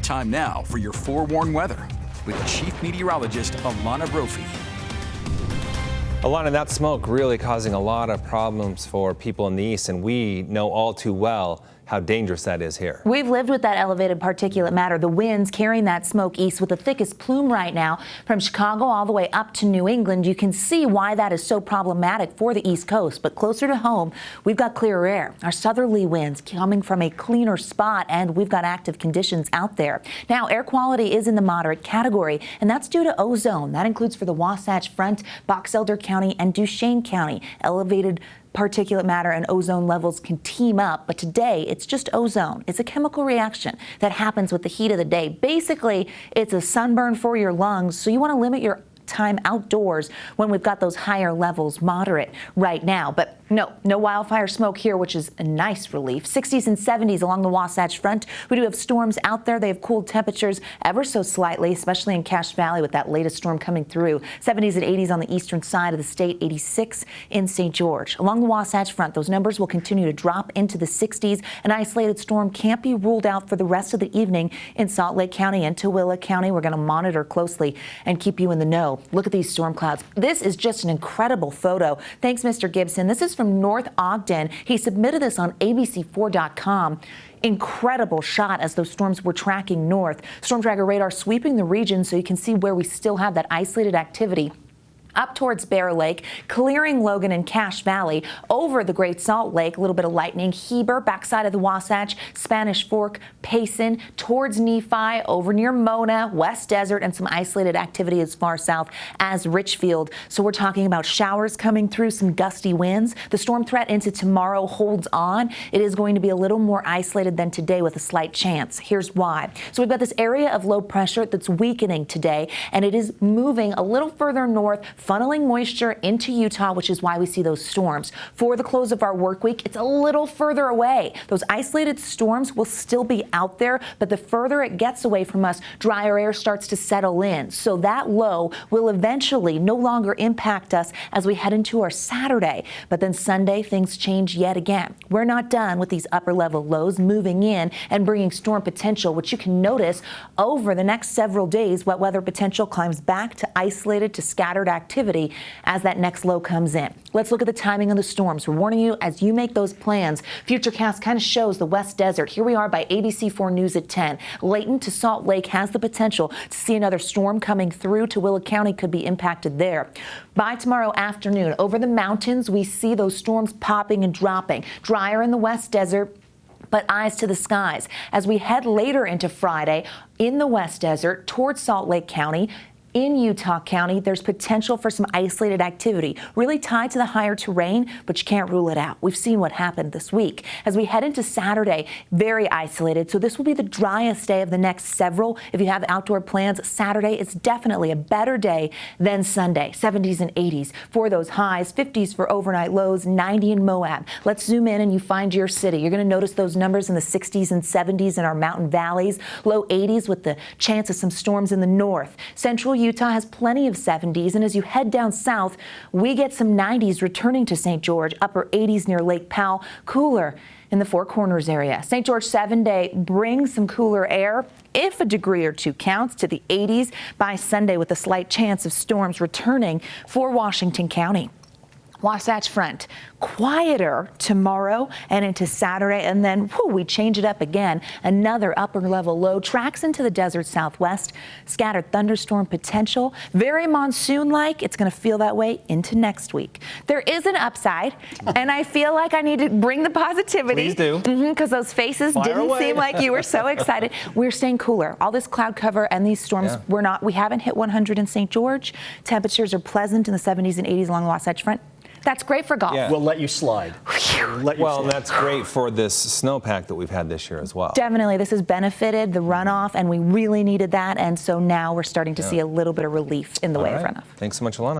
Time now for your forewarned weather with Chief Meteorologist Alana Brophy. Alana, that smoke really causing a lot of problems for people in the east, and we know all too well how dangerous that is here. We've lived with that elevated particulate matter. The winds carrying that smoke east with the thickest plume right now from Chicago all the way up to New England. You can see why that is so problematic for the East Coast. But closer to home, we've got clearer air. Our southerly winds coming from a cleaner spot, and we've got active conditions out there. Now, air quality is in the moderate category, and that's due to ozone. That includes for the Wasatch Front, Box Elder County, and Duchesne County. Elevated particulate matter and ozone levels can team up, but today it's just ozone. It's a chemical reaction that happens with the heat of the day. Basically, it's a sunburn for your lungs, so you want to limit your time outdoors when we've got those higher levels, moderate right now. But no wildfire smoke here, which is a nice relief. 60s and 70s along the Wasatch Front. We do have storms out there. They have cooled temperatures ever so slightly, especially in Cache Valley with that latest storm coming through. 70s and 80s on the eastern side of the state, 86 in St. George. Along the Wasatch Front, those numbers will continue to drop into the 60s. An isolated storm can't be ruled out for the rest of the evening in Salt Lake County and Tooele County. We're going to monitor closely and keep you in the know. Look at these storm clouds. This is just an incredible photo. Thanks, Mr. Gibson. This is from North Ogden. He submitted this on abc4.com. Incredible shot as those storms were tracking north. Storm Tracker radar sweeping the region so you can see where we still have that isolated activity up towards Bear Lake, clearing Logan and Cache Valley, over the Great Salt Lake, a little bit of lightning, Heber, backside of the Wasatch, Spanish Fork, Payson, towards Nephi, over near Mona, West Desert, and some isolated activity as far south as Richfield. So we're talking about showers coming through, some gusty winds. The storm threat into tomorrow holds on. It is going to be a little more isolated than today with a slight chance. Here's why. So we've got this area of low pressure that's weakening today, and it is moving a little further north, funneling moisture into Utah, which is why we see those storms. For the close of our work week, it's a little further away. Those isolated storms will still be out there, but the further it gets away from us, drier air starts to settle in. So that low will eventually no longer impact us as we head into our Saturday. But then Sunday, things change yet again. We're not done with these upper level lows moving in and bringing storm potential, which you can notice over the next several days. Wet weather potential climbs back to isolated to scattered activity as that next low comes in. Let's look at the timing of the storms. We're warning you as you make those plans. Futurecast kind of shows the West Desert. Here we are by ABC4 News at 10. Layton to Salt Lake has the potential to see another storm coming through. Tooele County could be impacted there. By tomorrow afternoon, over the mountains, we see those storms popping and dropping. Drier in the West Desert, but eyes to the skies. As we head later into Friday in the West Desert towards Salt Lake County, in Utah County, there's potential for some isolated activity, really tied to the higher terrain, but you can't rule it out. We've seen what happened this week. As we head into Saturday, very isolated, so this will be the driest day of the next several. If you have outdoor plans, Saturday is definitely a better day than Sunday. 70s and 80s for those highs, 50s for overnight lows, 90 in Moab. Let's zoom in and you find your city. You're going to notice those numbers in the 60s and 70s in our mountain valleys, low 80s with the chance of some storms in the north. Central Utah has plenty of 70s, and as you head down south, we get some 90s returning to St. George, upper 80s near Lake Powell, cooler in the Four Corners area. St. George 7-day brings some cooler air, if a degree or two counts, to the 80s by Sunday with a slight chance of storms returning for Washington County. Wasatch Front, quieter tomorrow and into Saturday, and then we change it up again. Another upper level low tracks into the desert southwest. Scattered thunderstorm potential, very monsoon-like. It's going to feel that way into next week. There is an upside, and I feel like I need to bring the positivity. Please do. Because those faces didn't seem like you were so excited. We're staying cooler. All this cloud cover and these storms, we haven't hit 100 in St. George. Temperatures are pleasant in the 70s and 80s along the Wasatch Front. That's great for golf. We'll let you slide. That's great for this snowpack that we've had this year as well. Definitely. This has benefited the runoff, and we really needed that. And so now we're starting to see a little bit of relief in the way of runoff. Thanks so much, Alana.